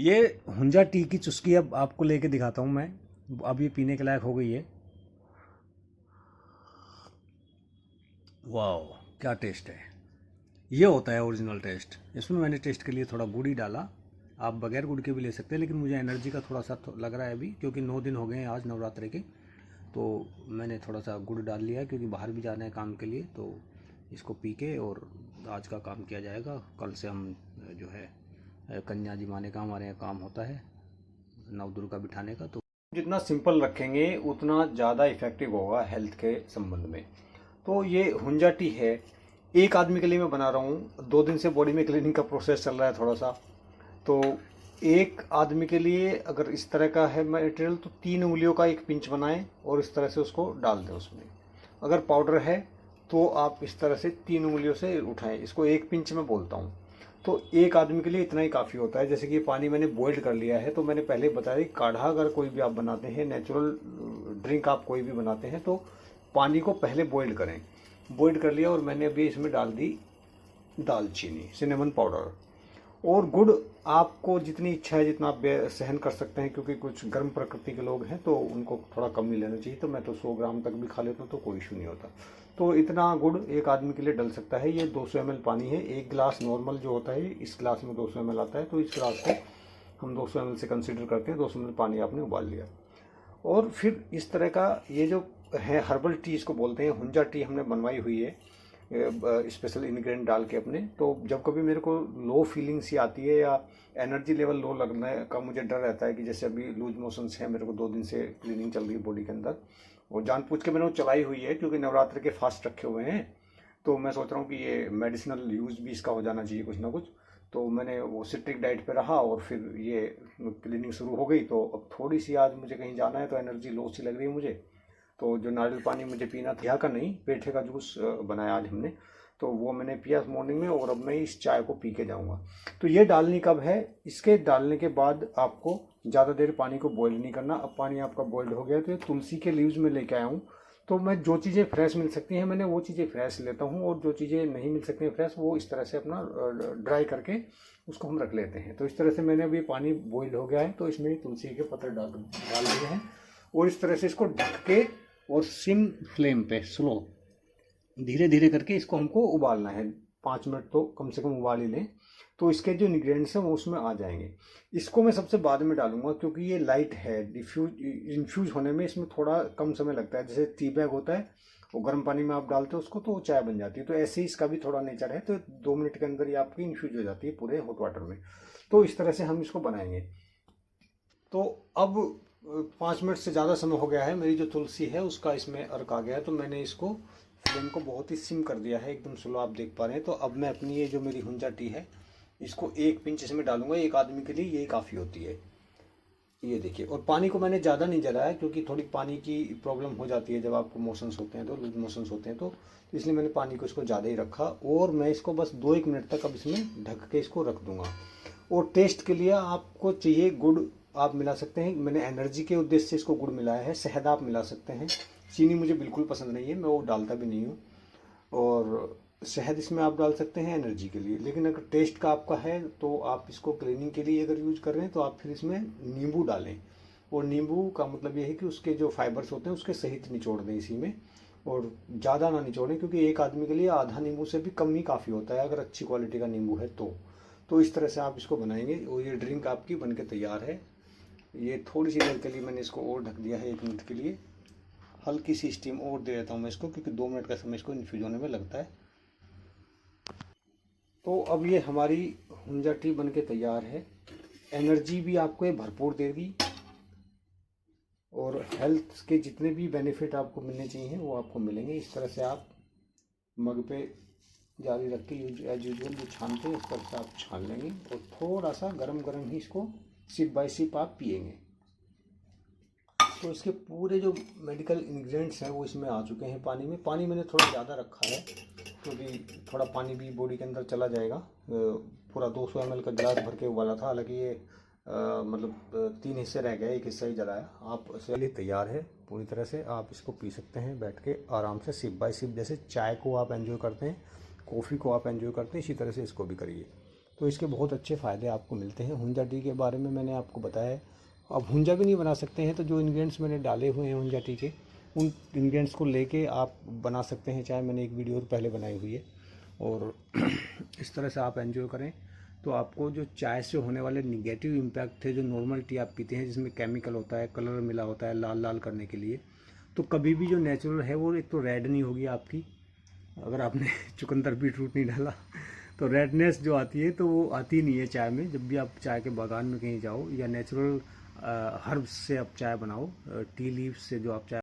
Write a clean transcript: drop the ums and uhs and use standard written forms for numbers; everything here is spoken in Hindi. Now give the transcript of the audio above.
ये हुंजा टी की चुस्की अब आपको लेके दिखाता हूँ मैं। अब ये पीने के लायक हो गई है। वाह, क्या टेस्ट है। ये होता है ओरिजिनल टेस्ट। इसमें मैंने टेस्ट के लिए थोड़ा गुड़ ही डाला। आप बगैर गुड़ के भी ले सकते हैं, लेकिन मुझे एनर्जी का थोड़ा सा लग रहा है अभी, क्योंकि 9 दिन हो गए हैं आज नवरात्रि के। तो मैंने थोड़ा सा गुड़ डाल लिया है, क्योंकि बाहर भी जाना है काम के लिए। तो इसको पी के और आज का काम किया जाएगा। कल से हम जो है कन्या जी माने का हमारे यहाँ काम होता है, नव दुर्गा बिठाने का। तो जितना सिंपल रखेंगे उतना ज़्यादा इफेक्टिव होगा हेल्थ के संबंध में। तो ये हुंजा टी है, एक आदमी के लिए मैं बना रहा हूँ। 2 दिन से बॉडी में क्लीनिंग का प्रोसेस चल रहा है थोड़ा सा। तो एक आदमी के लिए अगर इस तरह का है मटेरियल, तो 3 उंगलियों का एक पिंच बनाएं और इस तरह से उसको डाल दें उसमें। अगर पाउडर है तो आप इस तरह से 3 उंगलियों से उठाएं। इसको एक पिंच में बोलता हूँ। तो एक आदमी के लिए इतना ही काफ़ी होता है। जैसे कि ये पानी मैंने बॉइल्ड कर लिया है। तो मैंने पहले बताया कि काढ़ा अगर कोई भी आप बनाते हैं, नेचुरल ड्रिंक आप कोई भी बनाते हैं, तो पानी को पहले बॉइल्ड करें। बॉइल्ड कर लिया और मैंने अभी इसमें डाल दी दालचीनी, सिनेमन पाउडर और गुड़। आपको जितनी इच्छा है, जितना आप सहन कर सकते हैं, क्योंकि कुछ गर्म प्रकृति के लोग हैं तो उनको थोड़ा कम ही लेना चाहिए। तो मैं तो 100 ग्राम तक भी खा लेता हूँ, तो कोई इशू नहीं होता। तो इतना गुड़ एक आदमी के लिए डल सकता है। ये 200 ml पानी है। एक गिलास नॉर्मल जो होता है, इस गिलास में 200 ml आता है। तो इस गिलास को हम 200 ml से कंसिडर करते हैं। 200 ml पानी आपने उबाल लिया और फिर इस तरह का ये जो है हर्बल टी इसको बोलते हैं, हुंजा टी हमने बनवाई हुई है स्पेशल इंग्रेडिएंट डाल के अपने। तो जब कभी मेरे को लो फीलिंग सी आती है या एनर्जी लेवल लो लगने का मुझे डर रहता है, कि जैसे अभी लूज मोशंस है, मेरे को 2 दिन से क्लीनिंग चल रही है बॉडी के अंदर, और जानबूझ के मैंने वो चलाई हुई है क्योंकि नवरात्र के फास्ट रखे हुए हैं। तो मैं सोच रहा हूँ कि ये मेडिसिनल यूज़ भी इसका हो जाना चाहिए कुछ ना कुछ। तो मैंने वो स्ट्रिक्ट डाइट पे रहा और फिर ये क्लीनिंग शुरू हो गई। तो अब थोड़ी सी आज मुझे कहीं जाना है तो एनर्जी लो सी लग रही है मुझे। तो जो नारियल पानी मुझे पीना था, यहाँ का नहीं, पेठे का जूस बनाया आज हमने, तो वो मैंने पिया मॉर्निंग में और अब मैं इस चाय को पी के जाऊँगा। तो ये डालनी कब है, इसके डालने के बाद आपको ज़्यादा देर पानी को बॉईल नहीं करना। अब पानी आपका बॉइल्ड हो गया तो ये तुलसी के लीव्स में लेके आया हूँ। तो मैं जो चीज़ें फ्रेश मिल सकती हैं मैंने वो चीज़ें फ्रेश लेता हूँ, और जो चीज़ें नहीं मिल सकती हैं फ्रेश, वो इस तरह से अपना ड्राई करके उसको हम रख लेते हैं। तो इस तरह से मैंने अभी पानी बॉइल हो गया है, तो इसमें तुलसी के पत्ते डाल दिए हैं और इस तरह से इसको ढक के और सिम फ्लेम पे स्लो धीरे धीरे करके इसको हमको उबालना है। 5 मिनट तो कम से कम उबाल ही लें, तो इसके जो इंग्रेडिएंट्स हैं वो उसमें आ जाएंगे। इसको मैं सबसे बाद में डालूंगा क्योंकि ये लाइट है। इन्फ्यूज होने में इसमें थोड़ा कम समय लगता है। जैसे टी बैग होता है, वो गर्म पानी में आप डालते हो उसको तो वो चाय बन जाती है। तो ऐसे ही इसका भी थोड़ा नेचर है। तो 2 मिनट के अंदर ही आपकी इन्फ्यूज हो जाती है पूरे हॉट वाटर में। तो इस तरह से हम इसको बनाएंगे। तो अब 5 मिनट से ज़्यादा समय हो गया है, मेरी जो तुलसी है उसका इसमें अर्क आ गया है। तो मैंने इसको फ्लेम को बहुत ही सिम कर दिया है, एकदम स्लो आप देख पा रहे हैं। तो अब मैं अपनी ये जो मेरी हुंजा टी है इसको एक पिंच इसमें डालूंगा। एक आदमी के लिए यही काफ़ी होती है। ये देखिए, और पानी को मैंने ज़्यादा नहीं जलाया क्योंकि थोड़ी पानी की प्रॉब्लम हो जाती है जब आपको मोशंस होते हैं, तो लूज मोशंस होते हैं। तो इसलिए मैंने पानी को इसको ज़्यादा ही रखा और मैं इसको बस 2-1 मिनट तक अब इसमें ढक के इसको रख दूंगा। और टेस्ट के लिए आपको चाहिए गुड़, आप मिला सकते हैं। मैंने एनर्जी के उद्देश्य से इसको गुड़ मिलाया है। शहद आप मिला सकते हैं। चीनी मुझे बिल्कुल पसंद नहीं है, मैं वो डालता भी नहीं हूँ। और शहद इसमें आप डाल सकते हैं एनर्जी के लिए। लेकिन अगर टेस्ट का आपका है तो आप इसको क्लीनिंग के लिए अगर यूज कर रहे हैं तो आप फिर इसमें नींबू डालें। और नींबू का मतलब ये है कि उसके जो फाइबर्स होते हैं उसके सहित निचोड़ दें इसी में, और ज़्यादा ना निचोड़ें क्योंकि एक आदमी के लिए आधा नींबू से भी कम ही काफ़ी होता है अगर अच्छी क्वालिटी का नींबू है तो। तो इस तरह से आप इसको बनाएंगे और ये ड्रिंक आपकी बनके तैयार है। ये थोड़ी सी देर के लिए मैंने इसको और ढक दिया है, 1 मिनट के लिए। हल्की सी स्टीम और दे देता हूँ मैं इसको, क्योंकि 2 मिनट का समय इसको इन्फ्यूज होने में लगता है। तो अब ये हमारी हुंजा टी बन के तैयार है। एनर्जी भी आपको ये भरपूर देगी और हेल्थ के जितने भी बेनिफिट आपको मिलने चाहिए वो आपको मिलेंगे। इस तरह से आप मग पे जारी रख के एज यूजल जो छानते हैं इस तरह से आप छान लेंगे और थोड़ा सा गरम गरम ही इसको सिप बाय सिप आप पिएंगे। तो इसके पूरे जो मेडिकल इंग्रेडिएंट्स हैं वो इसमें आ चुके हैं पानी में। पानी मैंने थोड़ा ज़्यादा रखा है क्योंकि थोड़ा पानी भी बॉडी के अंदर चला जाएगा। पूरा 200 ml का गिलास भर के उबाला था, हालांकि ये मतलब 3 हिस्से रह गए, एक हिस्सा ही जलाया। आप चलिए तैयार है पूरी तरह से। आप इसको पी सकते हैं बैठ के आराम से, सिप बाय सिप। जैसे चाय को आप एंजॉय करते हैं, कॉफ़ी को आप एंजॉय करते हैं, इसी तरह से इसको भी करिए। तो इसके बहुत अच्छे फ़ायदे आपको मिलते हैं। हुंजा टी के बारे में मैंने आपको बताया है। आप हुंजा भी नहीं बना सकते हैं तो जो इंग्रेडिएंट्स मैंने डाले हुए हैं हुंजा टी के, उन इंग्रेडिएंट्स को लेके आप बना सकते हैं चाय। मैंने एक वीडियो पहले बनाई हुई है। और इस तरह से आप एंजॉय करें तो आपको जो चाय से होने वाले निगेटिव इम्पैक्ट थे, जो नॉर्मल टी आप पीते हैं जिसमें केमिकल होता है, कलर मिला होता है लाल लाल करने के लिए, तो कभी भी जो नेचुरल है वो एक तो रेड नहीं होगी आपकी, अगर आपने चुकंदर बीटरूट नहीं डाला तो रेडनेस जो आती है तो वो आती नहीं है चाय में। जब भी आप चाय के बागान में कहीं जाओ या नेचुरल हर्ब्स से आप चाय बनाओ, टी लीव्स से जो आप चाय